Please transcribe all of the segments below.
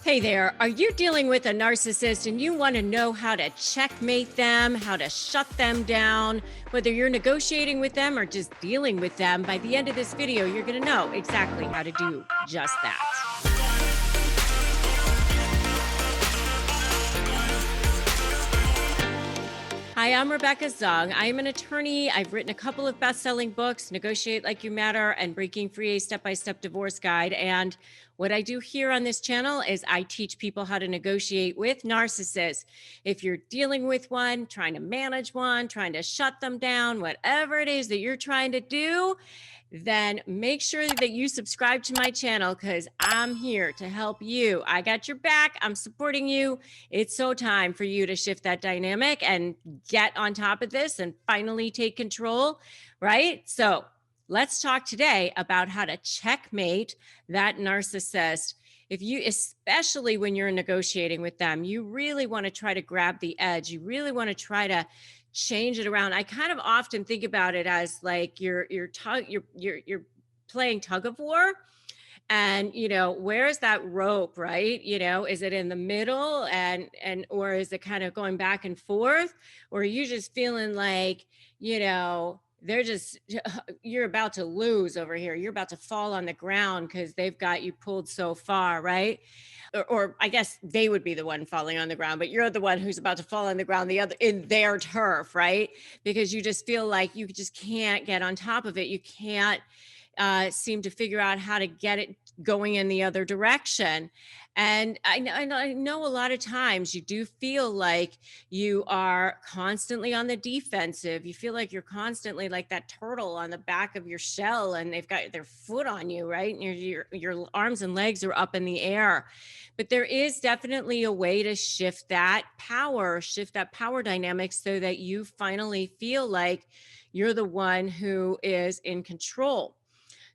Hey there, are you dealing with a narcissist and you want to know how to checkmate them, how to shut them down, whether you're negotiating with them or just dealing with them? By the end of this video, you're going to know exactly how to do just that. Hi, I'm Rebecca Zung. I am an attorney. I've written a couple of best-selling books, Negotiate Like You Matter and Breaking Free, a Step-by-Step Divorce Guide. And what I do here on this channel is I teach people how to negotiate with narcissists. If you're dealing with one, trying to manage one, trying to shut them down, whatever it is that you're trying to do, then make sure that you subscribe to my channel because I'm here to help you. I got your back. I'm supporting you. It's so time for you to shift that dynamic and get on top of this and finally take control, right? So let's talk today about how to checkmate that narcissist. If you, especially when you're negotiating with them, you really want to try to grab the edge. You really want to try to change it around. I kind of often think about it as like you're playing tug of war, and where is that rope, right? Is it in the middle, or is it kind of going back and forth, or are you just feeling like they're just you're about to lose over here, you're about to fall on the ground because they've got you pulled so far, right? Or I guess they would be the one falling on the ground, but you're the one who's about to fall on the ground, the other in their turf, right? Because you just feel like you just can't get on top of it. You can't seem to figure out how to get it going in the other direction. And I know a lot of times you do feel like you are constantly on the defensive. You feel like you're constantly like that turtle on the back of your shell and they've got their foot on you, right? And your arms and legs are up in the air. But there is definitely a way to shift that power dynamic so that you finally feel like you're the one who is in control.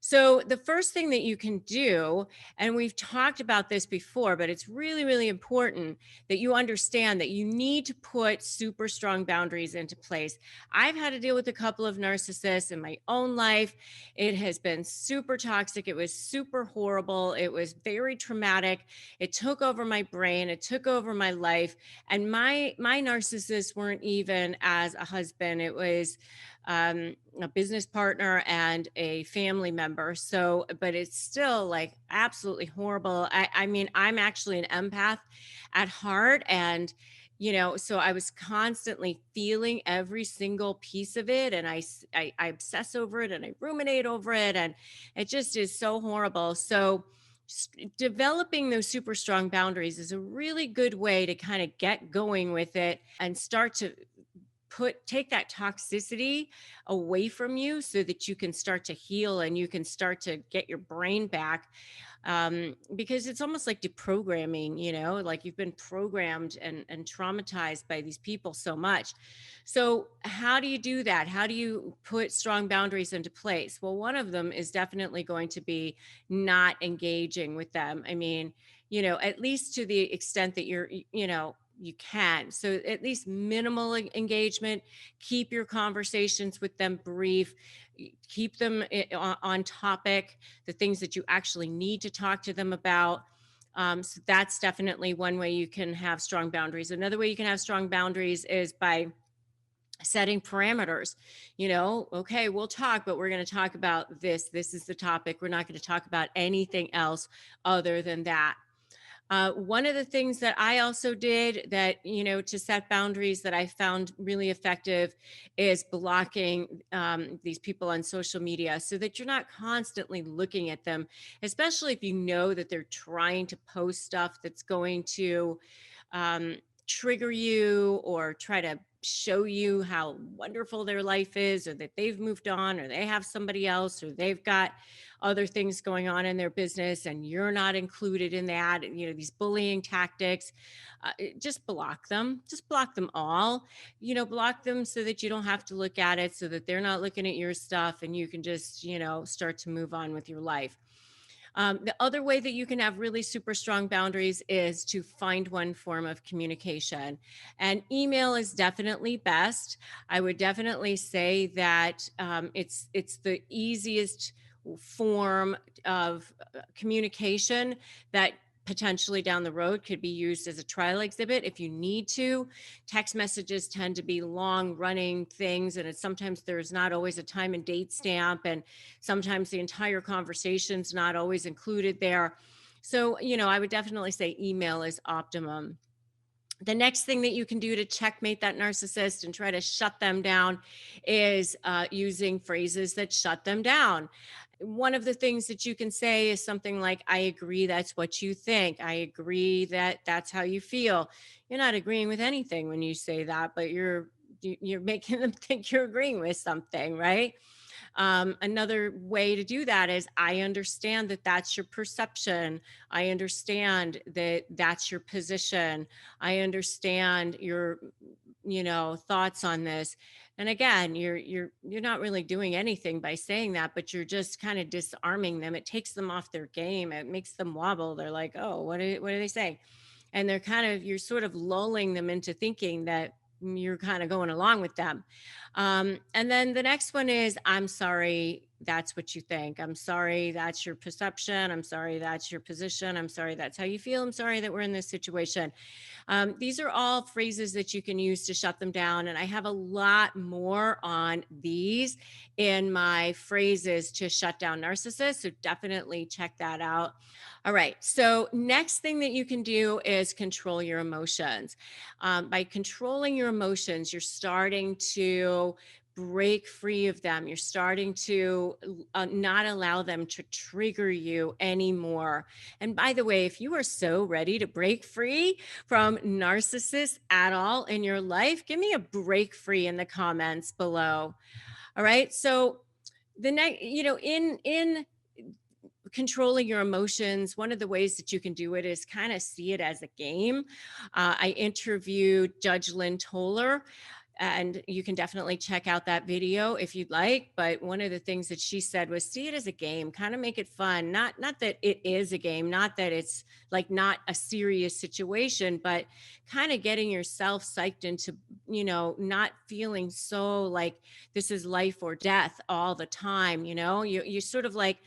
So the first thing that you can do, and we've talked about this before, but it's really, really important that you understand that you need to put super strong boundaries into place. I've had to deal with a couple of narcissists in my own life. It has been super toxic. It was super horrible. It was very traumatic. It took over my brain. It took over my life. And my narcissists weren't even as a husband. It was a business partner and a family member. So, but it's still like absolutely horrible. I mean, I'm actually an empath at heart. And, so I was constantly feeling every single piece of it. And I obsess over it and I ruminate over it. And it just is so horrible. So, developing those super strong boundaries is a really good way to kind of get going with it and start to take that toxicity away from you so that you can start to heal and you can start to get your brain back, because it's almost like deprogramming, like you've been programmed and traumatized by these people so much. So how do you do that? How do you put strong boundaries into place? Well, one of them is definitely going to be not engaging with them. I mean, at least to the extent that you can. So at least minimal engagement, keep your conversations with them brief, keep them on topic, the things that you actually need to talk to them about. So that's definitely one way you can have strong boundaries. Another way you can have strong boundaries is by setting parameters. Okay, we'll talk, but we're going to talk about this. This is the topic. We're not going to talk about anything else other than that. One of the things that I also did that, to set boundaries that I found really effective is blocking these people on social media so that you're not constantly looking at them, especially if you know that they're trying to post stuff that's going to trigger you or try to show you how wonderful their life is, or that they've moved on, or they have somebody else, or they've got other things going on in their business and you're not included in that. These bullying tactics, just block them all. Block them so that you don't have to look at it, so that they're not looking at your stuff and you can just start to move on with your life. The other way that you can have really super strong boundaries is to find one form of communication. And email is definitely best. I would definitely say that it's the easiest form of communication that potentially down the road could be used as a trial exhibit if you need to. Text messages tend to be long running things, and sometimes there's not always a time and date stamp, and sometimes the entire conversation's not always included there. So, I would definitely say email is optimum. The next thing that you can do to checkmate that narcissist and try to shut them down is using phrases that shut them down. One of the things that you can say is something like, I agree that's what you think. I agree that that's how you feel. You're not agreeing with anything when you say that, but you're making them think you're agreeing with something, right? Another way to do that is, I understand that that's your perception. I understand that that's your position. I understand your, thoughts on this. And again, you're not really doing anything by saying that, but you're just kind of disarming them. It takes them off their game. It makes them wobble. They're like, oh, what are they saying? And you're sort of lulling them into thinking that you're kind of going along with them. And then the next one is, I'm sorry, that's what you think. I'm sorry, that's your perception. I'm sorry, that's your position. I'm sorry, that's how you feel. I'm sorry that we're in this situation. These are all phrases that you can use to shut them down. And I have a lot more on these in my phrases to shut down narcissists. So definitely check that out. All right. So, next thing that you can do is control your emotions. By controlling your emotions, you're starting to break free of them. You're starting to not allow them to trigger you anymore. And by the way, if you are so ready to break free from narcissists at all in your life, give me a break free in the comments below. All right. So, the next, in controlling your emotions, one of the ways that you can do it is kind of see it as a game. I interviewed Judge Lynn Toller, and you can definitely check out that video if you'd like. But one of the things that she said was, see it as a game, kind of make it fun. Not that it is a game, not that it's like not a serious situation, but kind of getting yourself psyched into, not feeling so like this is life or death all the time. You sort of like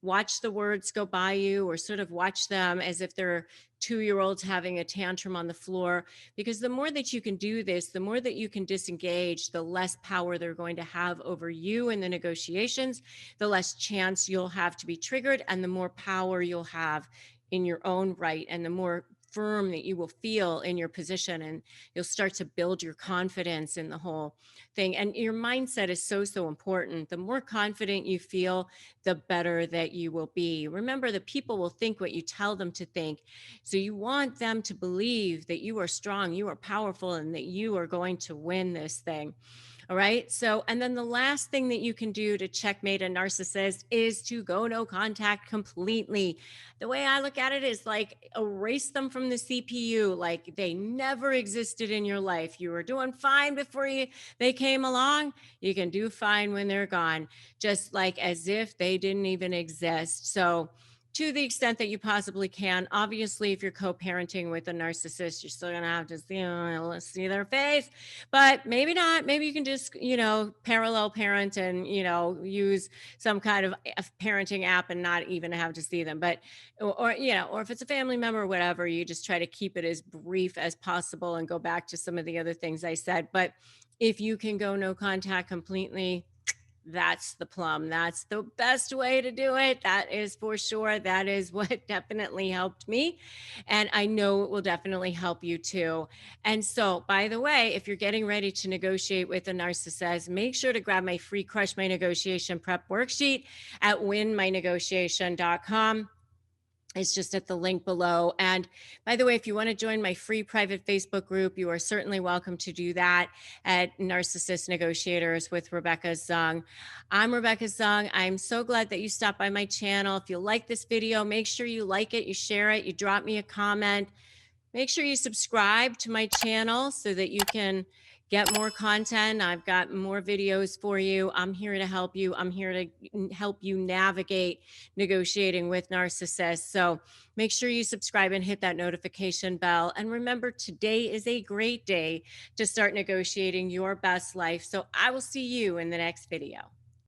watch the words go by you, or sort of watch them as if they're 2-year olds having a tantrum on the floor. Because the more that you can do this, the more that you can disengage, the less power they're going to have over you in the negotiations, the less chance you'll have to be triggered, and the more power you'll have in your own right, and the more firm that you will feel in your position, and you'll start to build your confidence in the whole thing. And your mindset is so important. The more confident you feel, the better that you will be. Remember, the people will think what you tell them to think. So you want them to believe that you are strong, you are powerful, and that you are going to win this thing. All right. So, and then the last thing that you can do to checkmate a narcissist is to go no contact completely. The way I look at it is like, erase them from the CPU, like they never existed in your life. You were doing fine before they came along. You can do fine when they're gone, just like as if they didn't even exist. So, to the extent that you possibly can. Obviously, if you're co-parenting with a narcissist, you're still gonna have to see their face, but maybe not. Maybe you can just, parallel parent and, use some kind of parenting app and not even have to see them. But, or if it's a family member or whatever, you just try to keep it as brief as possible and go back to some of the other things I said. But if you can go no contact completely, that's the plum. That's the best way to do it. That is for sure. That is what definitely helped me. And I know it will definitely help you too. And so, by the way, if you're getting ready to negotiate with a narcissist, make sure to grab my free Crush My Negotiation prep worksheet at winmynegotiation.com. It's just at the link below. And by the way, if you want to join my free private Facebook group, you are certainly welcome to do that at Narcissist Negotiators with Rebecca Zung. I'm Rebecca Zung. I'm so glad that you stopped by my channel. If you like this video, make sure you like it, you share it, you drop me a comment. Make sure you subscribe to my channel so that you can get more content. I've got more videos for you. I'm here to help you. I'm here to help you navigate negotiating with narcissists. So make sure you subscribe and hit that notification bell. And remember, today is a great day to start negotiating your best life. So I will see you in the next video.